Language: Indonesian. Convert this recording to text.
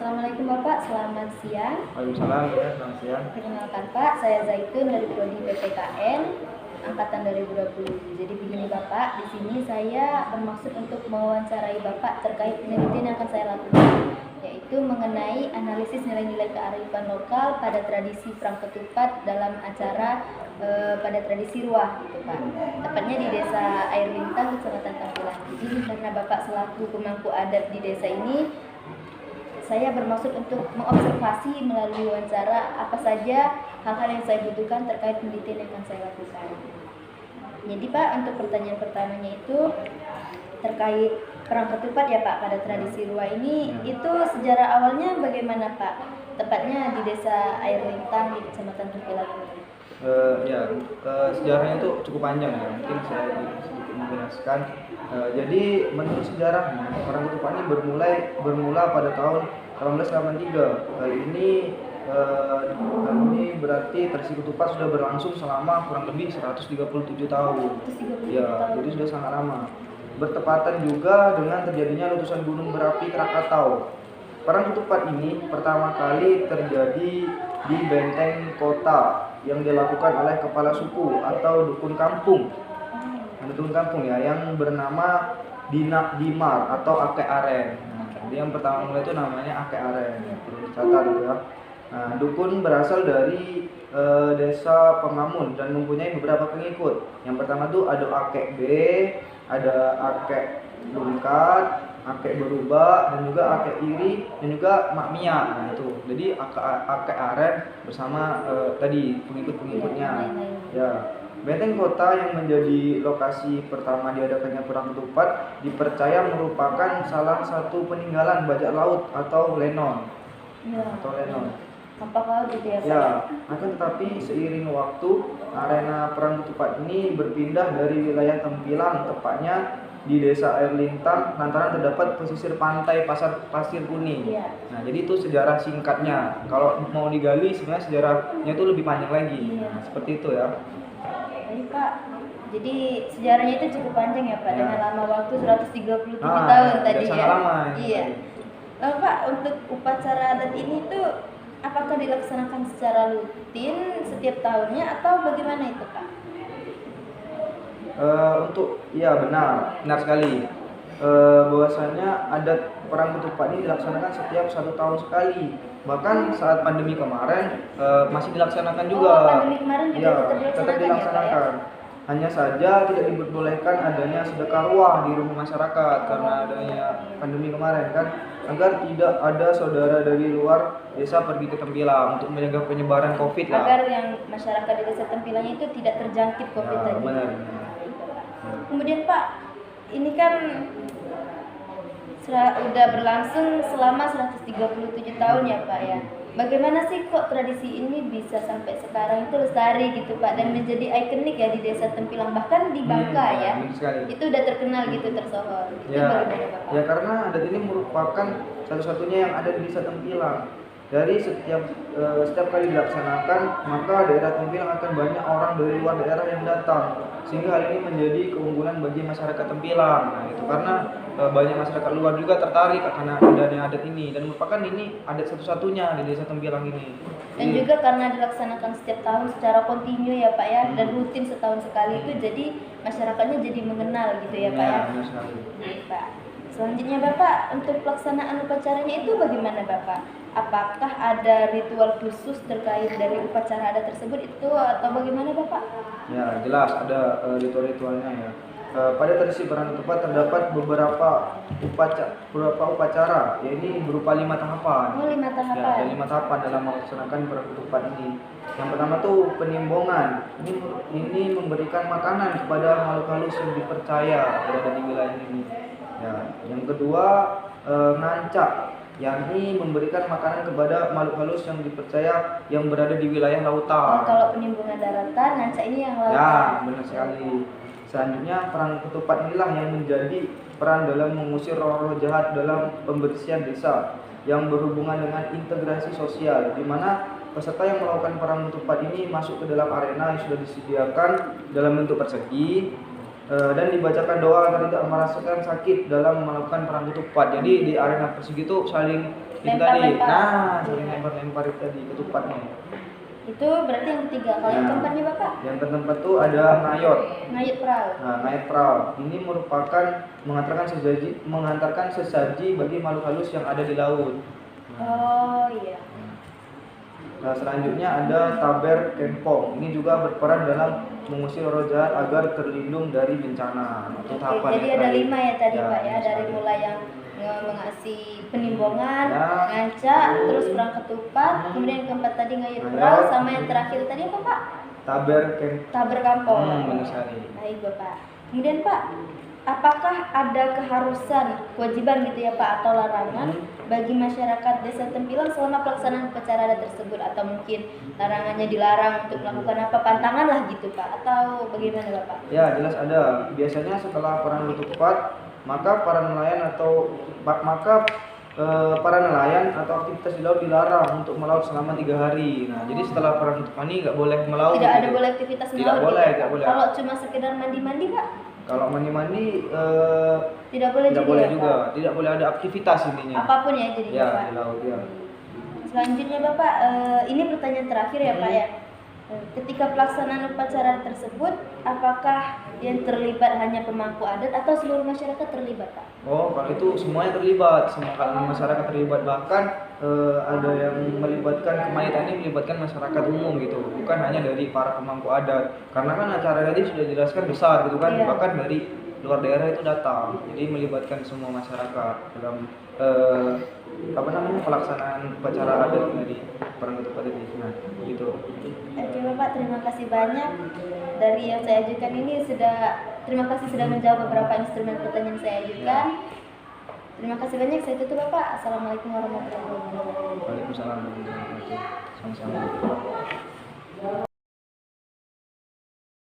Assalamualaikum Bapak, selamat siang. Waalaikumsalam, ya, selamat siang. Perkenalkan Pak, saya Zaitun dari Prodi PPKN angkatan 2020. Jadi begini Bapak, di sini saya bermaksud untuk mewawancarai Bapak terkait penelitian yang akan saya lakukan, yaitu mengenai analisis nilai-nilai kearifan lokal pada tradisi perang ketupat dalam acara pada tradisi ruah gitu Pak. Tepatnya di Desa Air Lintang, Kecamatan Tampilan. Jadi karena Bapak selaku pemangku adat di desa ini, saya bermaksud untuk mengobservasi melalui wawancara apa saja hal-hal yang saya butuhkan terkait penelitian yang akan saya lakukan. Jadi Pak, untuk pertanyaan pertamanya itu terkait perang ketupat ya Pak pada tradisi ruah ini, itu sejarah awalnya bagaimana Pak? Tepatnya di Desa Air Lintang di Kecamatan Tampilan ini. Sejarahnya itu cukup panjang ya. Mungkin saya sedikit menjelaskan. Jadi menurut sejarahnya perang ketupat ini bermula pada tahun 1883. Ini berarti tradisi ketupat sudah berlangsung selama kurang lebih 137 tahun. Ya, jadi sudah sangat lama. Bertepatan juga dengan terjadinya letusan gunung berapi Krakatau. Perang ketupat ini pertama kali terjadi di benteng kota yang dilakukan oleh kepala suku atau dukun kampung ya, yang bernama Dimar atau Ake Aren. Jadi yang pertama mulai itu namanya Ake Aren, perlu dicatat gitu ya. Nah, dukun berasal dari desa Pengamun dan mempunyai beberapa pengikut. Yang pertama tuh ada Ake B, ada Ake Lungkat, Ake Berubah, dan juga Ake Iri, dan juga Mak Mia. Nah itu, jadi Ake Aren bersama tadi pengikut-pengikutnya. Ya, benteng kota yang menjadi lokasi pertama diadakannya perang ketupat dipercaya merupakan salah satu peninggalan bajak laut atau lenon. Apakah gitu ya Pak? Ya, akan tetapi seiring waktu arena perang ketupat ini berpindah dari wilayah Tempilang, tepatnya di Desa Air Lintang, lantaran terdapat pesisir pantai Pasir Kuning. Nah, jadi itu sejarah singkatnya. Kalau mau digali sebenarnya sejarahnya itu lebih panjang lagi. Nah, seperti itu ya. Baik Pak. Jadi sejarahnya itu cukup panjang ya Pak, dengan lama waktu 137 tahun tadi ya. Lama. Iya. Lalu Pak, untuk upacara adat ini tuh apakah dilaksanakan secara rutin setiap tahunnya atau bagaimana itu Pak? Benar sekali. Bahwasanya adat perang ketupat ini dilaksanakan setiap 1 tahun sekali. Bahkan saat pandemi kemarin masih dilaksanakan juga. Pandemi kemarin juga tetap dilaksanakan. Ya, hanya saja tidak diperbolehkan adanya sedekah ruah di rumah masyarakat karena adanya pandemi kemarin kan, agar tidak ada saudara dari luar desa pergi ke Tempilang untuk mencegah penyebaran COVID lah. Agar yang masyarakat di desa Tempilangnya itu tidak terjangkit COVID tadi. Benar. Kemudian Pak, ini kan sudah berlangsung selama 137 tahun ya Pak ya. Bagaimana sih kok tradisi ini bisa sampai sekarang itu lestari gitu Pak, dan menjadi ikonik ya di Desa Tempilang, bahkan di Bangka ya. Itu udah terkenal gitu, tersohor. Itu bagaimana Bapak? Ya, karena adat ini merupakan satu-satunya yang ada di Desa Tempilang. Dari setiap kali dilaksanakan, maka daerah Tempilang akan banyak orang dari luar daerah yang datang, sehingga hal ini menjadi keunggulan bagi masyarakat Tempilang. Nah, itu karena banyak masyarakat luar juga tertarik karena adanya adat ini, dan merupakan ini adat satu-satunya di Desa Tempilang ini. Dan juga karena dilaksanakan setiap tahun secara kontinu ya Pak ya, dan rutin setahun sekali itu, jadi masyarakatnya jadi mengenal gitu ya Pak ya. Benar sekali. Baik Pak. Selanjutnya Bapak, untuk pelaksanaan upacaranya itu bagaimana Bapak? Apakah ada ritual khusus terkait dari upacara adat tersebut itu atau bagaimana Bapak? Ya, jelas ada ritual-ritualnya ya. Pada tradisi perang ketupat terdapat beberapa upacara, yaitu berupa 5 tahapan. 5 tahapan. Ya, ada 5 tahapan dalam melaksanakan perang ketupat ini. Yang pertama tuh penimbongan. Ini memberikan makanan kepada makhluk halus yang dipercaya berada di wilayah ini. Ya, yang kedua ngancak, yakni memberikan makanan kepada makhluk halus yang dipercaya yang berada di wilayah lautan. Kalau penimbungan daratan, ngancak ini yang lautan. Ya, benar sekali. Selanjutnya perang ketupat inilah yang menjadi peran dalam mengusir roh-roh jahat dalam pembersihan desa yang berhubungan dengan integrasi sosial, di mana peserta yang melakukan perang ketupat ini masuk ke dalam arena yang sudah disediakan dalam bentuk persegi, dan dibacakan doa agar tidak merasakan sakit dalam melakukan perang ketupat. Jadi di arena persegi itu saling itu tadi. Lempar-lempar. Nah, saling lempar-lempar itu tadi ketupatnya. Itu berarti yang ketiga. Kalau yang keempatnya Bapak? Yang keempat tuh ada ngayot. Ngayut perahu. Nah, ngayot perahu ini merupakan mengantarkan sesaji bagi makhluk halus yang ada di laut. Oh iya. Nah, selanjutnya ada taber kempong. Ini juga berperan dalam mengusir roh jahat agar terlindung dari bencana. Itu Oke, tahapan jadi yang ada terakhir. 5 ya tadi Ya, Pak ya, dari sekali. mulai yang mengasih penimbongan, Ya. ngancak, terus perang ketupat, kemudian yang keempat tadi ngayut Ngayut. perahu, sama yang terakhir tadi apa Pak? Taber kempong. Taber kampung. Benar sekali. Baik Bapak. Kemudian Pak, apakah ada keharusan, kewajiban gitu ya Pak, atau larangan bagi masyarakat Desa Tempilang selama pelaksanaan upacara adat tersebut, atau mungkin larangannya dilarang untuk melakukan apa, pantangan lah gitu Pak, atau bagaimana Bapak? Ya, jelas ada. Biasanya setelah perang ketupat, maka para nelayan atau aktivitas di laut dilarang untuk melaut selama 3 hari. Nah, jadi setelah perang ketupat ini nggak boleh melaut. Tidak ada gitu. boleh aktivitas Tidak melaut boleh, gitu, tidak Pak? boleh. Kalau cuma sekedar mandi-mandi Pak? Kalau mandi-mandi Tidak boleh tidak juga boleh ya, juga, Pak? tidak boleh ada aktivitas intinya. Apapun ya jadi Ya, Pak. di laut ya. Selanjutnya Bapak, ini pertanyaan terakhir ya Pak ya. Ketika pelaksanaan upacara tersebut, apakah yang terlibat hanya pemangku adat atau seluruh masyarakat terlibat Pak? Oh, kalau itu semuanya terlibat, semua kalangan masyarakat terlibat, bahkan ada yang melibatkan kemanitan ini melibatkan masyarakat umum gitu, bukan hanya dari para pemangku adat. Karena kan acara tadi sudah dijelaskan besar gitu kan, Iya. bahkan dari luar daerah itu datang, jadi melibatkan semua masyarakat dalam pelaksanaan upacara adat dari perang ketupat ini. Nah, gitu. Oke Bapak, terima kasih banyak. Dari yang saya ajukan ini terima kasih sudah menjawab beberapa instrumen pertanyaan saya ajukan. Terima kasih banyak, saya tutup Bapak. Assalamualaikum warahmatullahi wabarakatuh. Waalaikumsalam warahmatullahi wabarakatuh. Sama-sama.